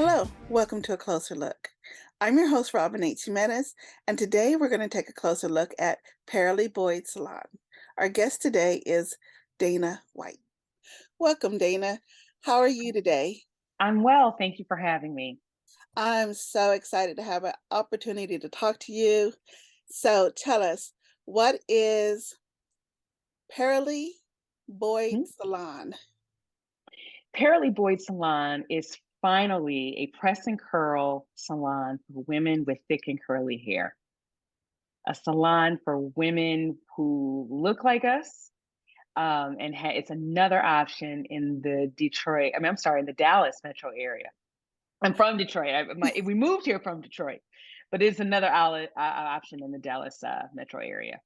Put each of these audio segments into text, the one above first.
Hello, welcome to A Closer Look. I'm your host, Robyn H. Jimenez, and today we're going to take a closer look at Paralee Boyd Salon. Our guest today is Dana White. Welcome, Dana. How are you today? I'm well, thank you for having me. I'm so excited to have an opportunity to talk to you. So tell us, what is Paralee Boyd Hmm? Salon? Paralee Boyd Salon is finally a press and curl salon for women with thick and curly hair. A salon for women who look like us, and it's another option in the in the Dallas metro area. I'm from Detroit. We moved here from Detroit, but it's another option in the Dallas metro area.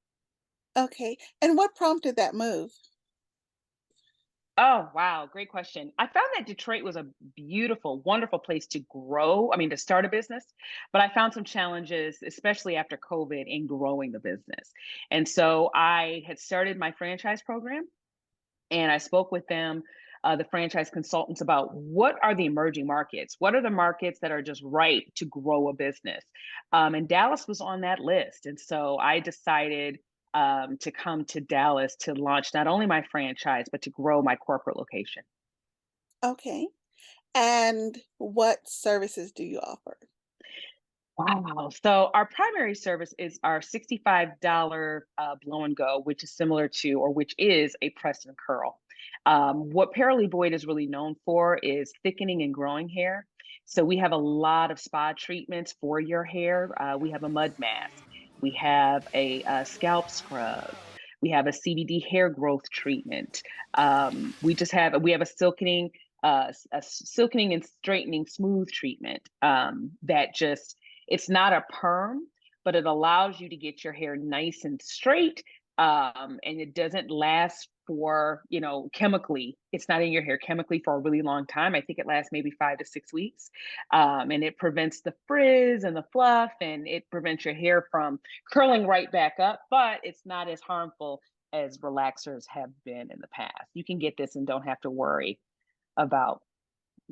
Okay, and what prompted that move? Oh, wow. Great question. I found that Detroit was a beautiful, wonderful place to grow. I mean, to start a business, but I found some challenges, especially after COVID, in growing the business. And so I had started my franchise program and I spoke with them, the franchise consultants, about what are the emerging markets? What are the markets that are just right to grow a business? And Dallas was on that list. And so I decided to come to Dallas to launch not only my franchise, but to grow my corporate location. Okay, and what services do you offer? Wow. So our primary service is our $65 blow and go, which is similar to, or which is a press and curl. What Paralee Boyd is really known for is thickening and growing hair. So we have a lot of spa treatments for your hair. We have a mud mask. We have a scalp scrub. We have a CBD hair growth treatment. We have a silkening and straightening smooth treatment that just it's not a perm, but it allows you to get your hair nice and straight, and it doesn't last for, chemically. It's not in your hair chemically for a really long time. I think it lasts maybe 5 to 6 weeks, and it prevents the frizz and the fluff, and it prevents your hair from curling right back up. But it's not as harmful as relaxers have been in the past. You can get this and don't have to worry about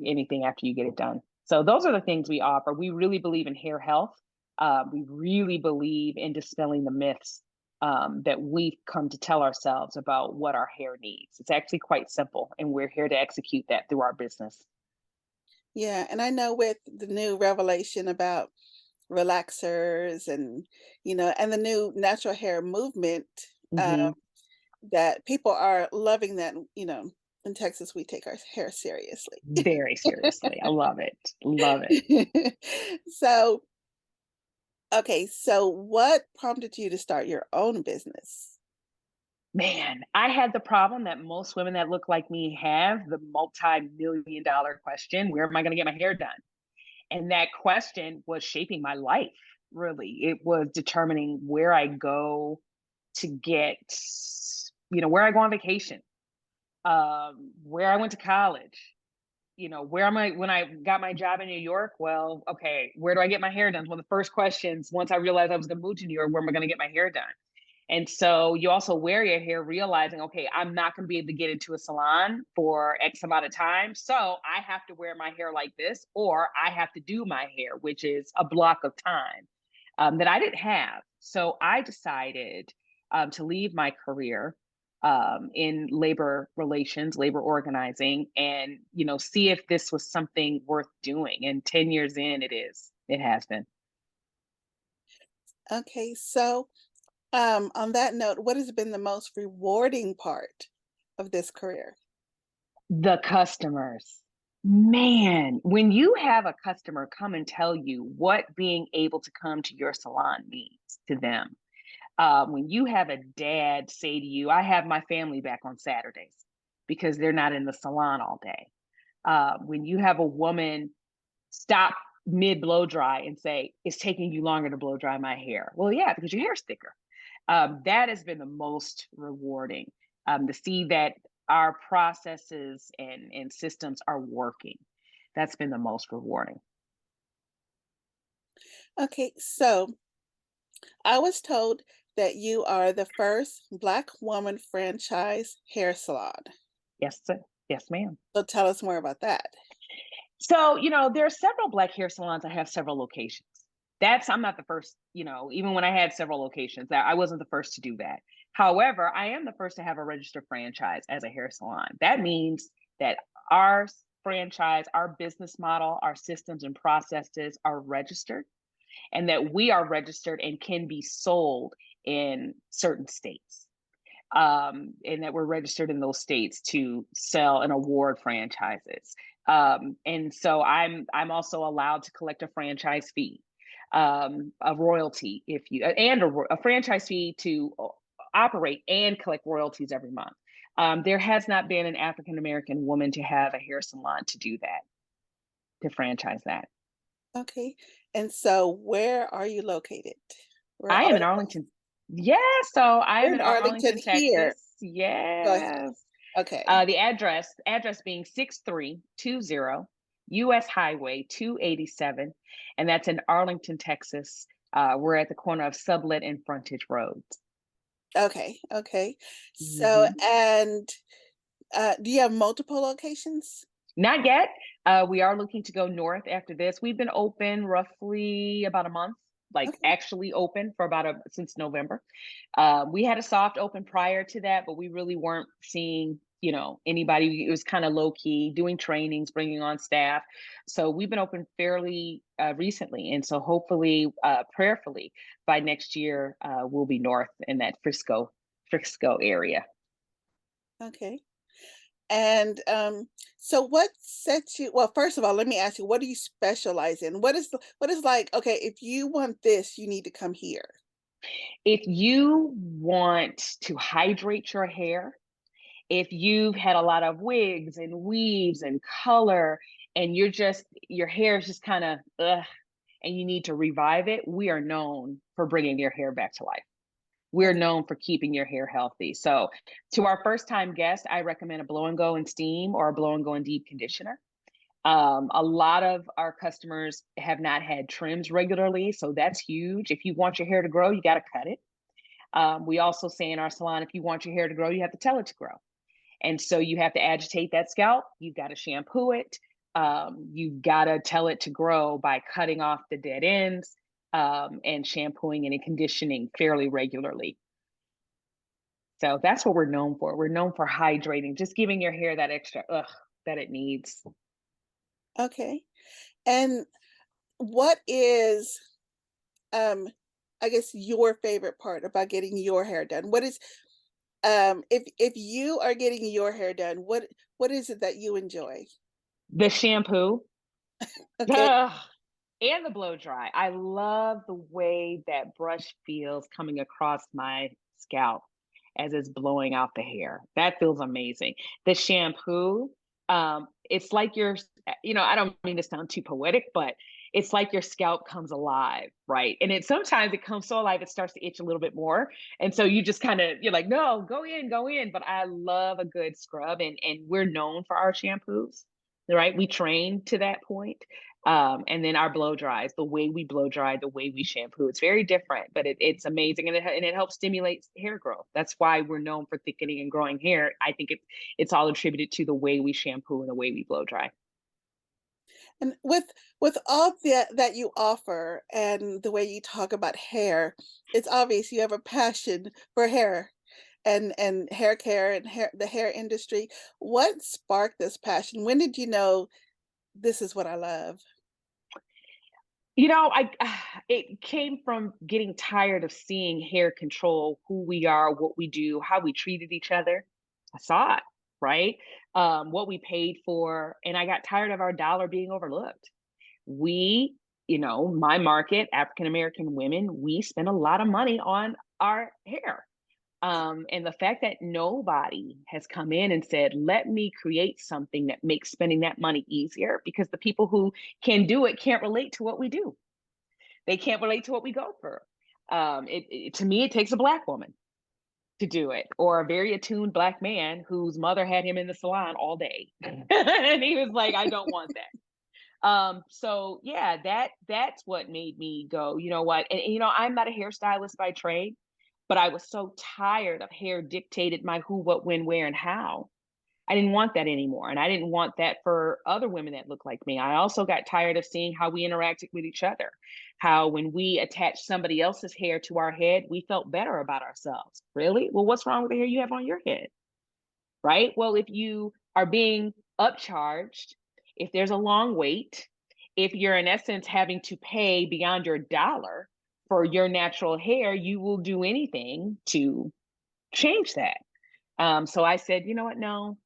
anything after you get it done. So those are the things we offer. We really believe in hair health. We really believe in dispelling the myths that we've come to tell ourselves about what our hair needs. It's actually quite simple, and we're here to execute that through our business. Yeah, and I know with the new revelation about relaxers and, and the new natural hair movement, Hmm. that people are loving that, in Texas, we take our hair seriously. Very seriously. I love it. Love it. So, okay, so what prompted you to start your own business? Man, I had the problem that most women that look like me have, the multi-million-dollar question: where am I going to get my hair done? And that question was shaping my life, really. It was determining where I go to get, where I go on vacation, where I went to college, where am I when I got my job in New York? Well, okay, where do I get my hair done? One of the first questions once I realized I was going to move to New York: where am I going to get my hair done? And so you also wear your hair realizing, okay, I'm not going to be able to get into a salon for X amount of time. So I have to wear my hair like this, or I have to do my hair, which is a block of time that I didn't have. So I decided to leave my career in labor relations, labor organizing, and, see if this was something worth doing. And 10 years in, it is. It has been. Okay, so on that note, what has been the most rewarding part of this career? The customers. Man, when you have a customer come and tell you what being able to come to your salon means to them, when you have a dad say to you, I have my family back on Saturdays because they're not in the salon all day. When you have a woman stop mid blow dry and say, it's taking you longer to blow dry my hair. Well, yeah, because your hair's thicker. That has been the most rewarding, to see that our processes and systems are working. That's been the most rewarding. Okay, so I was told that you are the first Black woman franchise hair salon. Yes, sir. Yes, ma'am. So tell us more about that. So, there are several Black hair salons that have several locations. I'm not the first, even when I had several locations, that I wasn't the first to do that. However, I am the first to have a registered franchise as a hair salon. That means that our franchise, our business model, our systems and processes are registered, and that we are registered and can be sold in certain states. And that we're registered in those states to sell and award franchises. And so I'm also allowed to collect a franchise fee, a royalty, if you and a franchise fee to operate and collect royalties every month. There has not been an African American woman to have a hair salon to do that, to franchise that. Okay. And so where are you located? Where I are am in you? Arlington. Yeah, so I We're am in in Arlington Arlington, here. Texas. Go ahead. Yes. Okay. The address being 6320 US Highway 287, and that's in Arlington, Texas. We're at the corner of Sublet and Frontage Roads. Okay. Okay. So, Mhm. and do you have multiple locations? Not yet. We are looking to go north after this. We've been open roughly about a month, like Okay. actually open for since November. We had a soft open prior to that, but we really weren't seeing, anybody. It was kind of low key, doing trainings, bringing on staff. So we've been open fairly recently, and so hopefully, prayerfully, by next year, we'll be north in that Frisco area. Okay. And so what sets you, well, first of all, let me ask you, what do you specialize in? What is like, okay, if you want this, you need to come here. If you want to hydrate your hair, if you've had a lot of wigs and weaves and color, and your hair is just kind of ugh, and you need to revive it, we are known for bringing your hair back to life. We're Okay. known for keeping your hair healthy. So, to our first time guest, I recommend a blow and go and steam or a blow and go and deep conditioner. A lot of our customers have not had trims regularly, so that's huge. If you want your hair to grow, you got to cut it. We also say in our salon, if you want your hair to grow, you have to tell it to grow. And so you have to agitate that scalp. You've got to shampoo it. You've got to tell it to grow by cutting off the dead ends, and shampooing and conditioning fairly regularly. So that's what we're known for. We're known for hydrating, just giving your hair that extra that it needs. Okay. And what is, um, I guess your favorite part about getting your hair done? What is, if you are getting your hair done, what is it that you enjoy? The shampoo. Okay. And the blow dry. I love the way that brush feels coming across my scalp as it's blowing out the hair. That feels amazing. The shampoo, it's like I don't mean to sound too poetic, but it's like your scalp comes alive, right? And sometimes it comes so alive it starts to itch a little bit more. And so you're like, no, go in, go in. But I love a good scrub, and we're known for our shampoos, right? We train to that point. And then our blow dries, the way we blow dry, the way we shampoo, it's very different, but it's amazing, and it helps stimulate hair growth. That's why we're known for thickening and growing hair. I think it's all attributed to the way we shampoo and the way we blow dry. And with all that you offer and the way you talk about hair, it's obvious you have a passion for hair and hair care and the hair industry. What sparked this passion? When did you know this is what I love? I it came from getting tired of seeing hair control who we are, what we do, how we treated each other. I saw it, right? What we paid for, and I got tired of our dollar being overlooked. We, my market, African American women, we spend a lot of money on our hair. And the fact that nobody has come in and said, let me create something that makes spending that money easier, because the people who can do it can't relate to what we do. They can't relate to what we go through. To me, it takes a Black woman to do it, or a very attuned Black man whose mother had him in the salon all day. And he was like, I don't want that. So yeah, that's what made me go, you know what? And I'm not a hairstylist by trade, but I was so tired of hair dictated my who, what, when, where, and how, I didn't want that anymore, and I didn't want that for other women that look like me. I also got tired of seeing how we interacted with each other, how when we attached somebody else's hair to our head, we felt better about ourselves. Really? Well, what's wrong with the hair you have on your head? Right? Well, if you are being upcharged, if there's a long wait, if you're in essence having to pay beyond your dollar for your natural hair, you will do anything to change that. So I said, you know what? No,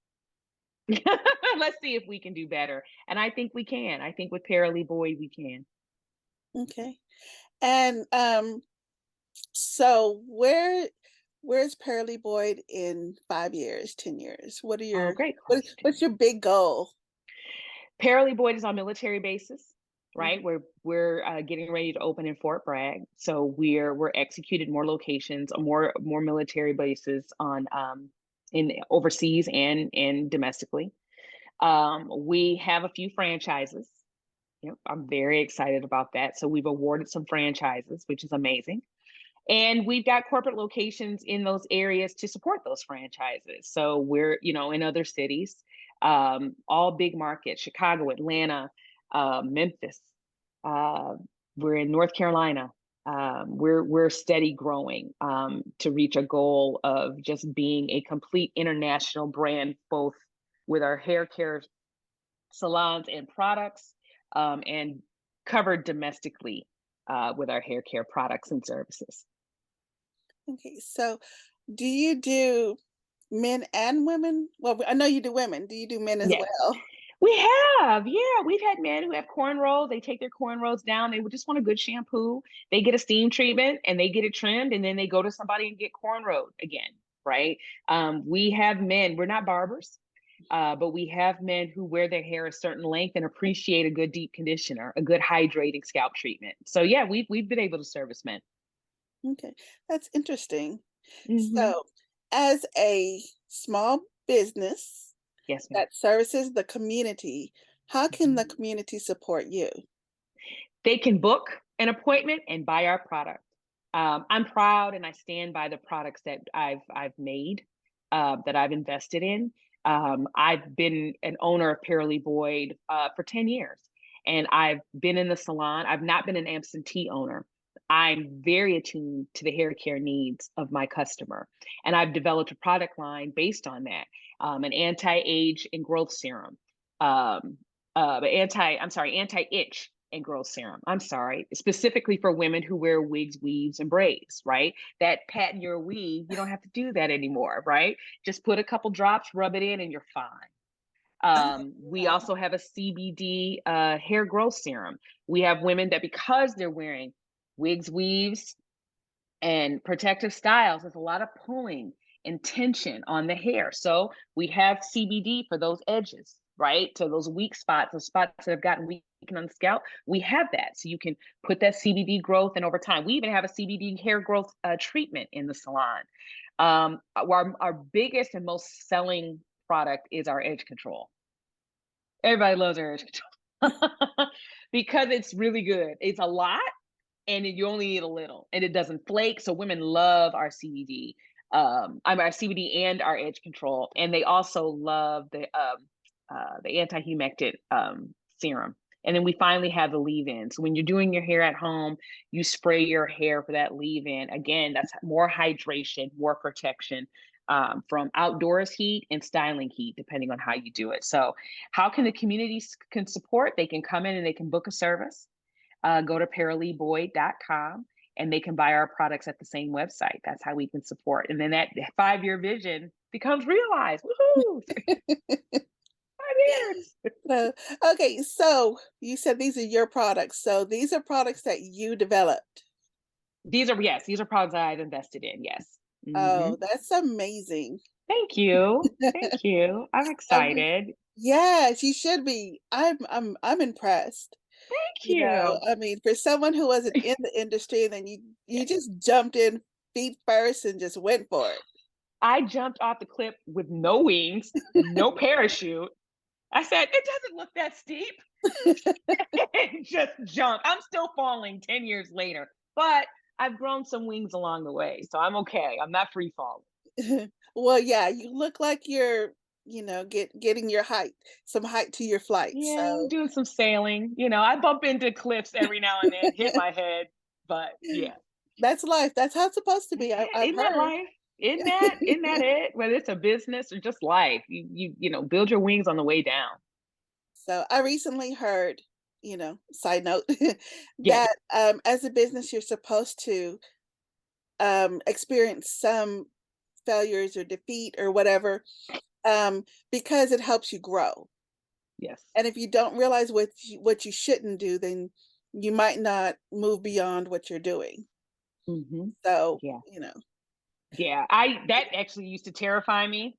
let's see if we can do better. And I think we can. I think with Paralee Boyd, we can. Okay. And so where's Paralee Boyd in 5 years, 10 years? Oh, great question. What's your big goal? Paralee Boyd is on military bases, right? Mhm. We're getting ready to open in Fort Bragg, so we're executed more locations, more military bases on in overseas and domestically. We have a few franchises. Yep, I'm very excited about that. So we've awarded some franchises, which is amazing. And we've got corporate locations in those areas to support those franchises. So we're, in other cities, all big markets, Chicago, Atlanta, Memphis. Uh, we're in North Carolina. We're steady growing to reach a goal of just being a complete international brand, both with our hair care salons and products, and covered domestically with our hair care products and services. Okay, so do you do men and women? Well, I know you do women. Do you do men as Yes. well? We have, yeah, we've had men who have cornrows. They take their cornrows down. They would just want a good shampoo. They get a steam treatment and they get it trimmed, and then they go to somebody and get cornrowed again, right? We have men. We're not barbers, but we have men who wear their hair a certain length and appreciate a good deep conditioner, a good hydrating scalp treatment. So yeah, we've been able to service men. Okay, that's interesting. Hmm. So, as a small business Yes, ma'am. that services the community, how can Mhm. the community support you? They can book an appointment and buy our product. I'm proud and I stand by the products that I've made, that I've invested in. I've been an owner of Paralee Boyd for 10 years, and I've been in the salon. I've not been an absentee owner. I'm very attuned to the hair care needs of my customer, and I've developed a product line based on that. An anti-age and growth serum, anti-itch and growth serum. I'm sorry, specifically for women who wear wigs, weaves, and braids, right? That patent your weave, you don't have to do that anymore, right? Just put a couple drops, rub it in, and you're fine. Oh, We wow. also have a CBD hair growth serum. We have women that, because they're wearing wigs, weaves, and protective styles, there's a lot of pulling and tension on the hair. So we have CBD for those edges, right? So those weak spots, those spots that have gotten weak on the scalp, we have that. So you can put that CBD growth in over time. We even have a CBD hair growth treatment in the salon. Our biggest and most selling product is our edge control. Everybody loves our edge control because it's really good. It's a lot, and you only need a little, and it doesn't flake. So women love our CBD, our CBD and our edge control, and they also love the anti-humectant serum. And then we finally have the leave-in. So when you're doing your hair at home, you spray your hair for that leave-in. Again, that's more hydration, more protection from outdoors heat and styling heat, depending on how you do it. So, how can the communities can support? They can come in and they can book a service, go to paraleeboyd.com, and they can buy our products at the same website. That's how we can support. And then that 5 year vision becomes realized. Woohoo! 5 years. Uh, okay, so you said these are your products. So these are products that you developed. These are products that I've invested in. Yes. Hmm. Oh, that's amazing. Thank you. Thank you. I'm I mean, excited. yes, you should be. I'm impressed. Thank You know, you. I mean, for someone who wasn't in the industry, and then you Yes. just jumped in feet first and just went for it. I jumped off the cliff with no wings, no parachute. I said, it doesn't look that steep. And just jumped. I'm still falling 10 years later, but I've grown some wings along the way. So I'm okay. I'm not free falling. Well, yeah, you look like getting some height to your flight. Yeah, I'm So doing some sailing. I bump into cliffs every now and then, hit my head, but yeah. that's life. That's how it's supposed to be. Yeah, I've isn't that heard. life? Isn't that it? Whether it's a business or just life, build your wings on the way down. So I recently heard, side note, Yes, that as a business, you're supposed to experience some failures or defeat or whatever, because it helps you grow. yes. And if you don't realize what you shouldn't do, then you might not move beyond what you're doing. Hmm. So, Yeah, yeah. I that actually used to terrify me,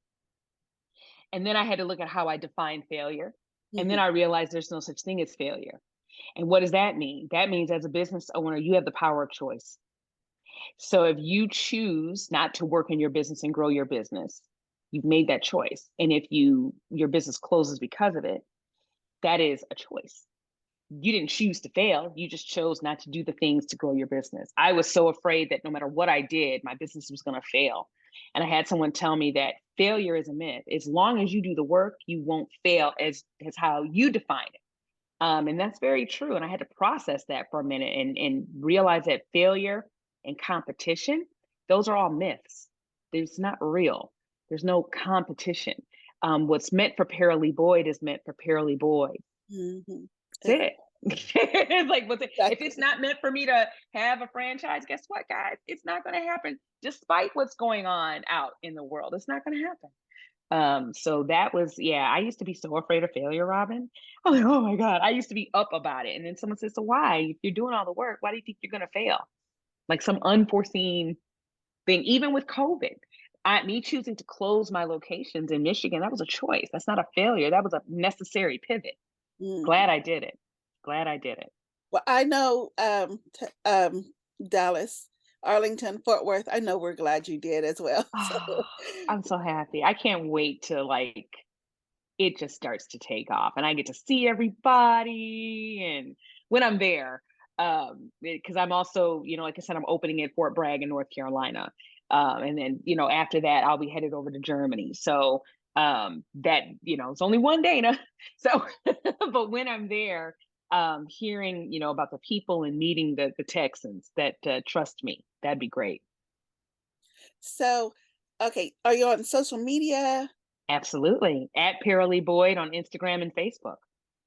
and then I had to look at how I define failure, and then mhm, I realized there's no such thing as failure. And what does that mean? That means as a business owner, you have the power of choice. So if you choose not to work in your business and grow your business, you've made that choice. And if your business closes because of it, that is a choice. You didn't choose to fail. You just chose not to do the things to grow your business. I was so afraid that no matter what I did, my business was going to fail. And I had someone tell me that failure is a myth. As long as you do the work, you won't fail as how you define it. And that's very true. And I had to process that for a minute and realize that failure and competition, those are all myths. There's not real. There's no competition. What's meant for Paralee Boyd is meant for Paralee Boyd. mhm. That's it. It's like, if it's Exactly. not meant for me to have a franchise, guess what, guys? It's not going to happen. Despite what's going on out in the world, it's not going to happen. So that was, yeah, I used to be so afraid of failure, Robin. I'm like, oh my God, I used to be up about it. And then someone says, so why? If you're doing all the work, why do you think you're going to fail? Like some unforeseen thing, even with COVID. Me choosing to close my locations in Michigan, that was a choice. That's not a failure. That was a necessary pivot. Mhm. Glad I did it. Glad I did it. Well, I know, Dallas, Arlington, Fort Worth, I know we're glad you did as well. So, Oh, I'm so happy. I can't wait to it just starts to take off and I get to see everybody and when I'm there, because I'm also, like I said, I'm opening at Fort Bragg in North Carolina. And then, after that, I'll be headed over to Germany. So that, it's only one Dana. So, but when I'm there, hearing, about the people and meeting the Texans that trust me, that'd be great. so, okay, are you on social media? Absolutely. At Paralee Boyd on Instagram and Facebook.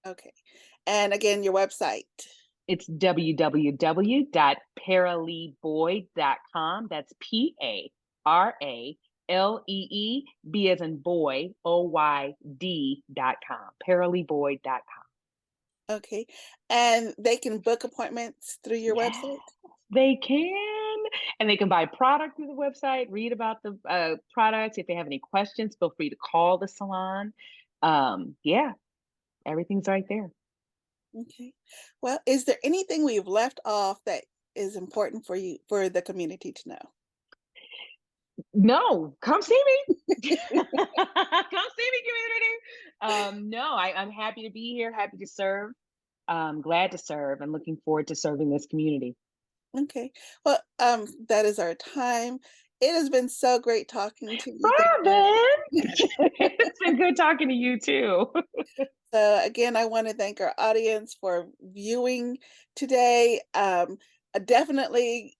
Okay. And again, your website. It's www.paraleeboyd.com. That's Paralee, as in boy, Oyd.com. Paraleeboyd.com. Okay. And they can book appointments through your Yes, website? they can. And they can buy product through the website, read about the products. If they have any questions, feel free to call the salon. Yeah, everything's right there. Okay. Well, is there anything we've left off that is important for the community to know? No, come see me. Come see me, community. No, I'm happy to be here, happy to serve. Glad to serve and looking forward to serving this community. Okay. Well, that is our time. It has been so great talking to you, Dana. Robin, it's been good talking to you too. So again, I want to thank our audience for viewing today. Definitely,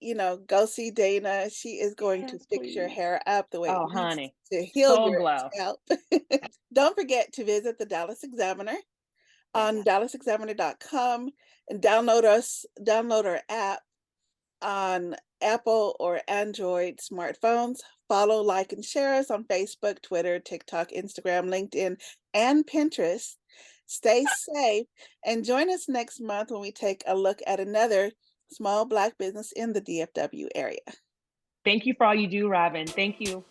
go see Dana. She is going to Yes, fix your please. hair up the way it Oh, needs honey, to heal soul your glow. scalp. Don't forget to visit the Dallas Examiner Yes, on dallasexaminer.com and download our app on Apple or Android smartphones. Follow, like, and share us on Facebook, Twitter, TikTok, Instagram, LinkedIn, and Pinterest. Stay safe and join us next month when we take a look at another small Black business in the DFW area. thank you for all you do, Robin. Thank you.